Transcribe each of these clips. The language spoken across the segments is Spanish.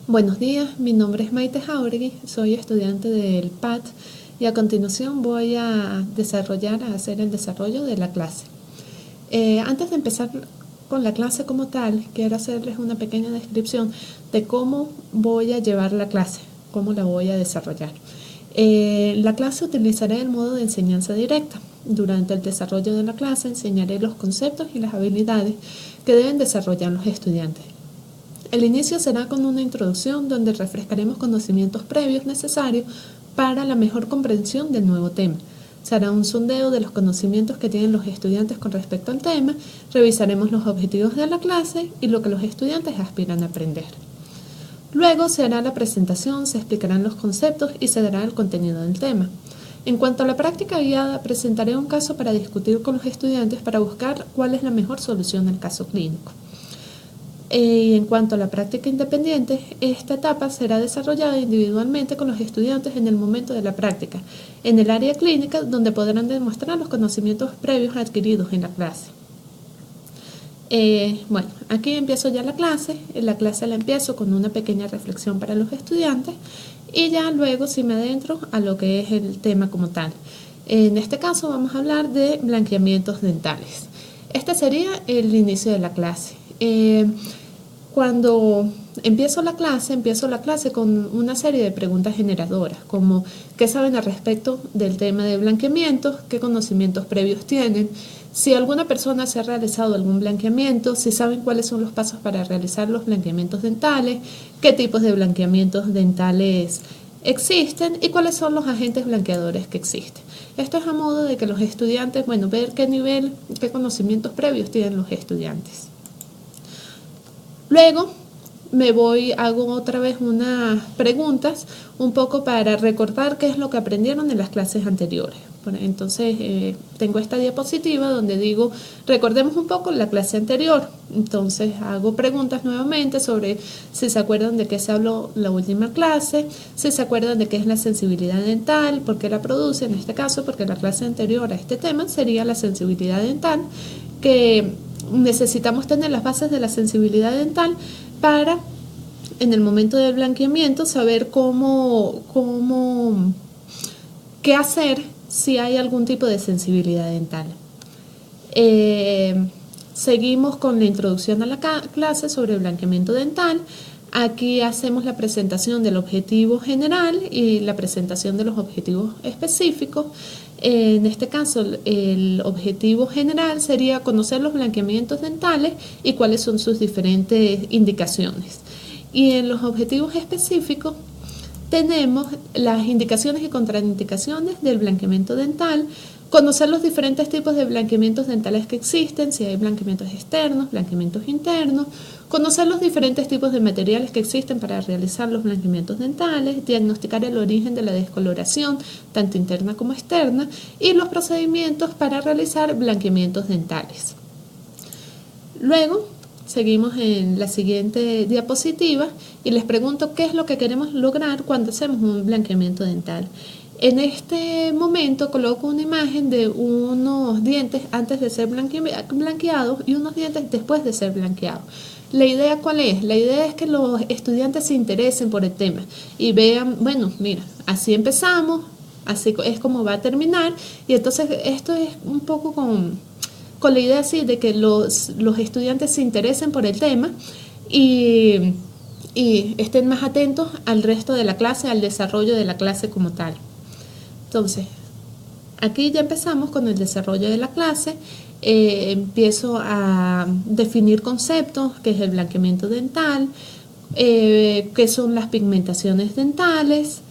Buenos días, mi nombre es Maite Jauregui, soy estudiante del PAT y a continuación voy a hacer el desarrollo de la clase. Antes de empezar con la clase como tal, quiero hacerles una pequeña descripción de cómo voy a llevar la clase, cómo la voy a desarrollar. La clase utilizaré el modo de enseñanza directa. Durante el desarrollo de la clase enseñaré los conceptos y las habilidades que deben desarrollar los estudiantes. El inicio será con una introducción donde refrescaremos conocimientos previos necesarios para la mejor comprensión del nuevo tema. Se hará un sondeo de los conocimientos que tienen los estudiantes con respecto al tema, revisaremos los objetivos de la clase y lo que los estudiantes aspiran a aprender. Luego se hará la presentación, se explicarán los conceptos y se dará el contenido del tema. En cuanto a la práctica guiada, presentaré un caso para discutir con los estudiantes para buscar cuál es la mejor solución al caso clínico. Y en cuanto a la práctica independiente, esta etapa será desarrollada individualmente con los estudiantes en el momento de la práctica, en el área clínica donde podrán demostrar los conocimientos previos adquiridos en la clase. Bueno, aquí empiezo ya la clase la empiezo con una pequeña reflexión para los estudiantes y ya luego sí me adentro a lo que es el tema como tal. En este caso vamos a hablar de blanqueamientos dentales. Este sería el inicio de la clase. Cuando empiezo la clase con una serie de preguntas generadoras, como ¿qué saben al respecto del tema de blanqueamientos? ¿Qué conocimientos previos tienen? Si alguna persona se ha realizado algún blanqueamiento, si saben cuáles son los pasos para realizar los blanqueamientos dentales, qué tipos de blanqueamientos dentales existen y cuáles son los agentes blanqueadores que existen. Esto es a modo de que los estudiantes, ver qué conocimientos previos tienen los estudiantes. Luego hago otra vez unas preguntas un poco para recordar qué es lo que aprendieron en las clases anteriores. Entonces tengo esta diapositiva donde digo, recordemos un poco la clase anterior. Entonces hago preguntas nuevamente sobre si se acuerdan de qué se habló la última clase, si se acuerdan de qué es la sensibilidad dental, por qué la produce, en este caso porque la clase anterior a este tema sería la sensibilidad dental, que necesitamos tener las bases de la sensibilidad dental para en el momento del blanqueamiento saber qué hacer si hay algún tipo de sensibilidad dental. Seguimos con la introducción a la clase sobre el blanqueamiento dental. Aquí hacemos la presentación del objetivo general y la presentación de los objetivos específicos. En este caso, el objetivo general sería conocer los blanqueamientos dentales y cuáles son sus diferentes indicaciones. Y en los objetivos específicos tenemos las indicaciones y contraindicaciones del blanqueamiento dental, conocer los diferentes tipos de blanqueamientos dentales que existen, si hay blanqueamientos externos, blanqueamientos internos, conocer los diferentes tipos de materiales que existen para realizar los blanqueamientos dentales, diagnosticar el origen de la descoloración, tanto interna como externa, y los procedimientos para realizar blanqueamientos dentales. Luego, seguimos en la siguiente diapositiva y les pregunto qué es lo que queremos lograr cuando hacemos un blanqueamiento dental. En este momento coloco una imagen de unos dientes antes de ser blanqueados y unos dientes después de ser blanqueados. ¿La idea cuál es? La idea es que los estudiantes se interesen por el tema y vean, mira, así empezamos, así es como va a terminar, y entonces esto es un poco con la idea así de que los estudiantes se interesen por el tema y estén más atentos al resto de la clase, al desarrollo de la clase como tal. Entonces, aquí ya empezamos con el desarrollo de la clase. Empiezo a definir conceptos, qué es el blanqueamiento dental, qué son las pigmentaciones dentales.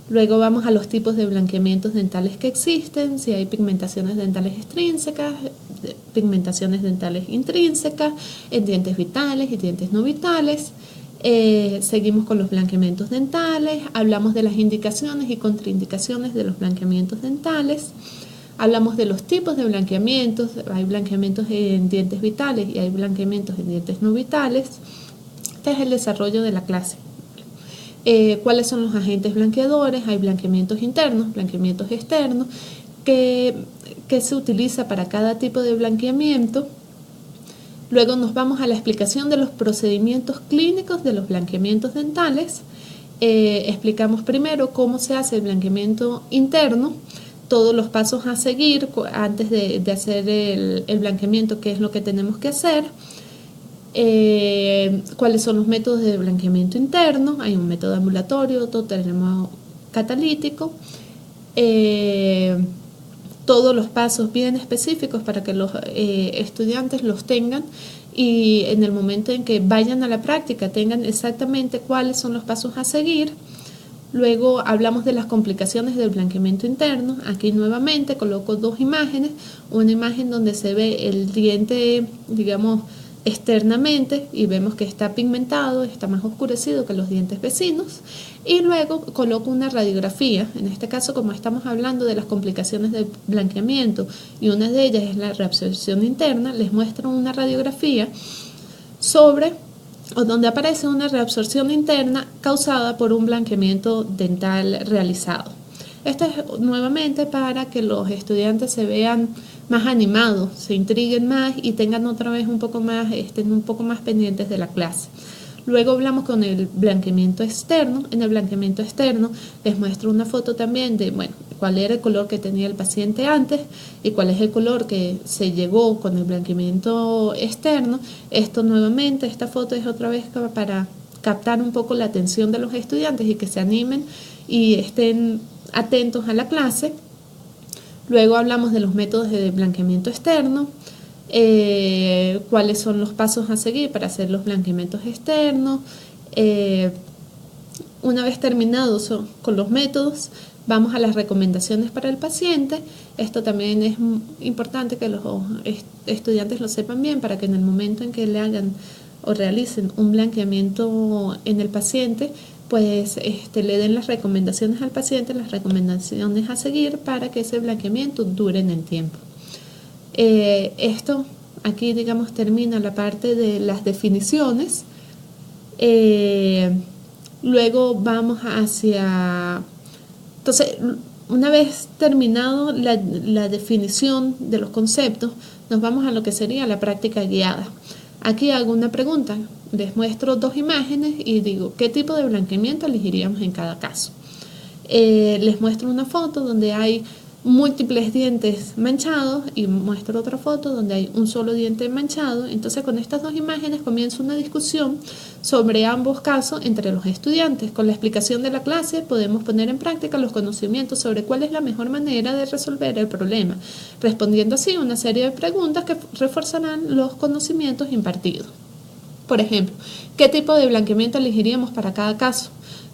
Luego vamos a los tipos de blanqueamientos dentales que existen, si hay pigmentaciones dentales extrínsecas, pigmentaciones dentales intrínsecas, en dientes vitales y dientes no vitales. Seguimos con los blanqueamientos dentales, hablamos de las indicaciones y contraindicaciones de los blanqueamientos dentales, hablamos de los tipos de blanqueamientos, hay blanqueamientos en dientes vitales y hay blanqueamientos en dientes no vitales. Este es el desarrollo de la clase. ¿Cuáles son los agentes blanqueadores? Hay blanqueamientos internos, blanqueamientos externos, que se utiliza para cada tipo de blanqueamiento. Luego nos vamos a la explicación de los procedimientos clínicos de los blanqueamientos dentales. Explicamos primero cómo se hace el blanqueamiento interno, todos los pasos a seguir antes de hacer el blanqueamiento, qué es lo que tenemos que hacer, cuáles son los métodos de blanqueamiento interno. Hay un método ambulatorio, otro termocatalítico, todos los pasos bien específicos para que los estudiantes los tengan y en el momento en que vayan a la práctica tengan exactamente cuáles son los pasos a seguir. Luego hablamos de las complicaciones del blanqueamiento interno. Aquí nuevamente coloco dos imágenes, una imagen donde se ve el diente, digamos, externamente y vemos que está pigmentado, está más oscurecido que los dientes vecinos, y luego coloco una radiografía. En este caso, como estamos hablando de las complicaciones del blanqueamiento y una de ellas es la reabsorción interna, les muestro una radiografía donde aparece una reabsorción interna causada por un blanqueamiento dental realizado. Esto es nuevamente para que los estudiantes se vean más animados, se intriguen más y tengan otra vez estén un poco más pendientes de la clase. Luego hablamos con el blanqueamiento externo. En el blanqueamiento externo les muestro una foto también de, cuál era el color que tenía el paciente antes y cuál es el color que se llegó con el blanqueamiento externo. Esta foto es otra vez para captar un poco la atención de los estudiantes y que se animen y estén atentos a la clase. Luego hablamos de los métodos de blanqueamiento externo, cuáles son los pasos a seguir para hacer los blanqueamientos externos. Una vez terminados con los métodos, vamos a las recomendaciones para el paciente. Esto también es importante que los estudiantes lo sepan bien para que en el momento en que le hagan o realicen un blanqueamiento en el paciente, pues le den las recomendaciones al paciente, las recomendaciones a seguir para que ese blanqueamiento dure en el tiempo. Esto aquí, digamos, termina la parte de las definiciones. Luego vamos entonces, una vez terminado la definición de los conceptos, nos vamos a lo que sería la práctica guiada. Aquí hago una pregunta, les muestro dos imágenes y digo, ¿qué tipo de blanqueamiento elegiríamos en cada caso? Les muestro una foto donde hay múltiples dientes manchados y muestro otra foto donde hay un solo diente manchado. Entonces con estas dos imágenes comienza una discusión sobre ambos casos entre los estudiantes. Con la explicación de la clase podemos poner en práctica los conocimientos sobre cuál es la mejor manera de resolver el problema, respondiendo así una serie de preguntas que reforzarán los conocimientos impartidos. Por ejemplo, ¿qué tipo de blanqueamiento elegiríamos para cada caso?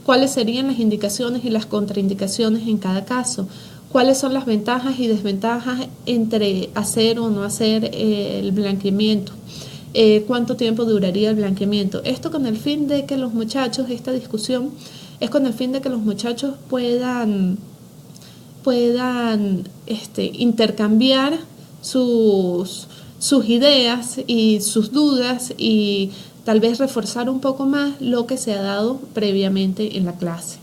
¿Cuáles serían las indicaciones y las contraindicaciones en cada caso? ¿Cuáles son las ventajas y desventajas entre hacer o no hacer el blanqueamiento? ¿Cuánto tiempo duraría el blanqueamiento? Esto con el fin de que los muchachos, esta discusión es con el fin de que los muchachos puedan intercambiar sus ideas y sus dudas y tal vez reforzar un poco más lo que se ha dado previamente en la clase.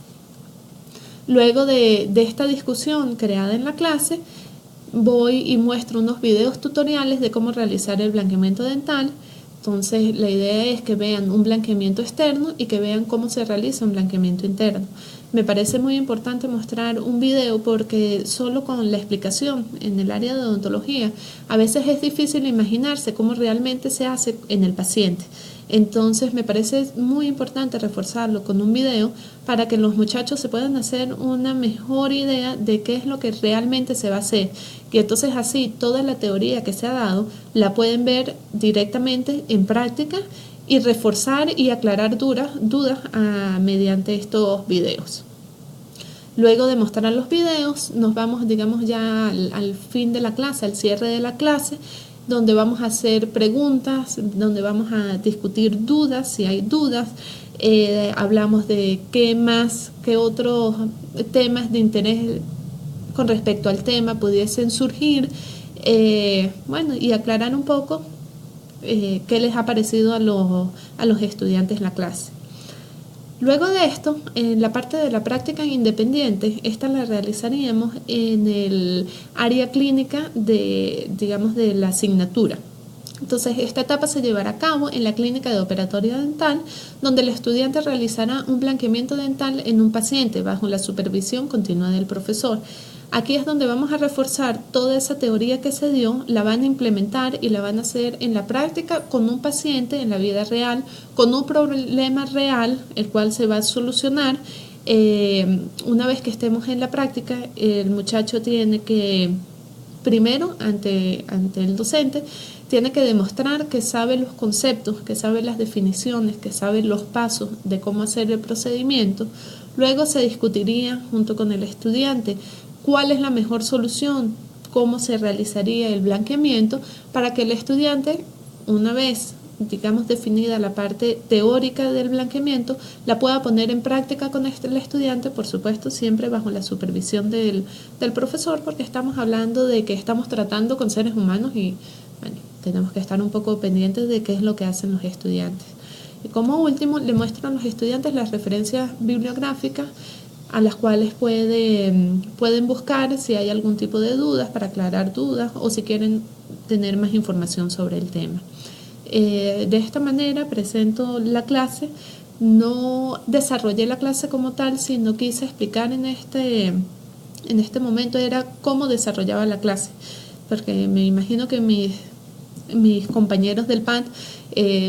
Luego de esta discusión creada en la clase, voy y muestro unos videos tutoriales de cómo realizar el blanqueamiento dental. Entonces la idea es que vean un blanqueamiento externo y que vean cómo se realiza un blanqueamiento interno. Me parece muy importante mostrar un video porque solo con la explicación en el área de odontología a veces es difícil imaginarse cómo realmente se hace en el paciente. Entonces me parece muy importante reforzarlo con un video para que los muchachos se puedan hacer una mejor idea de qué es lo que realmente se va a hacer. Y entonces así toda la teoría que se ha dado la pueden ver directamente en práctica y reforzar y aclarar dudas mediante estos videos. Luego de mostrar los videos nos vamos, digamos, ya al fin de la clase, al cierre de la clase, donde vamos a hacer preguntas, donde vamos a discutir dudas, si hay dudas. Hablamos de qué otros temas de interés con respecto al tema pudiesen surgir, y aclarar un poco qué les ha parecido a los estudiantes la clase. Luego de esto, en la parte de la práctica independiente, esta la realizaríamos en el área clínica de la asignatura. Entonces, esta etapa se llevará a cabo en la clínica de operatoria dental, donde el estudiante realizará un blanqueamiento dental en un paciente bajo la supervisión continua del profesor. Aquí es donde vamos a reforzar toda esa teoría que se dio, la van a implementar y la van a hacer en la práctica con un paciente en la vida real, con un problema real, el cual se va a solucionar. Una vez que estemos en la práctica, el muchacho tiene que, primero, ante el docente, tiene que demostrar que sabe los conceptos, que sabe las definiciones, que sabe los pasos de cómo hacer el procedimiento. Luego se discutiría junto con el estudiante cuál es la mejor solución, cómo se realizaría el blanqueamiento para que el estudiante, una vez digamos definida la parte teórica del blanqueamiento, la pueda poner en práctica con el estudiante, por supuesto siempre bajo la supervisión del profesor, porque estamos hablando de que estamos tratando con seres humanos y bueno, tenemos que estar un poco pendientes de qué es lo que hacen los estudiantes. Y como último, le muestran a los estudiantes las referencias bibliográficas a las cuales pueden buscar si hay algún tipo de dudas, para aclarar dudas o si quieren tener más información sobre el tema. De esta manera presento la clase. No desarrollé la clase como tal, sino quise explicar en este momento era cómo desarrollaba la clase, porque me imagino que mis compañeros del PANT,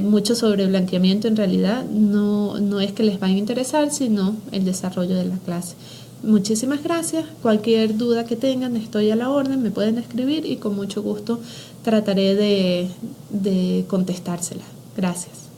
mucho sobre blanqueamiento en realidad no es que les vaya a interesar, sino el desarrollo de la clase. Muchísimas gracias. Cualquier duda que tengan, estoy a la orden, me pueden escribir y con mucho gusto trataré de contestársela. Gracias.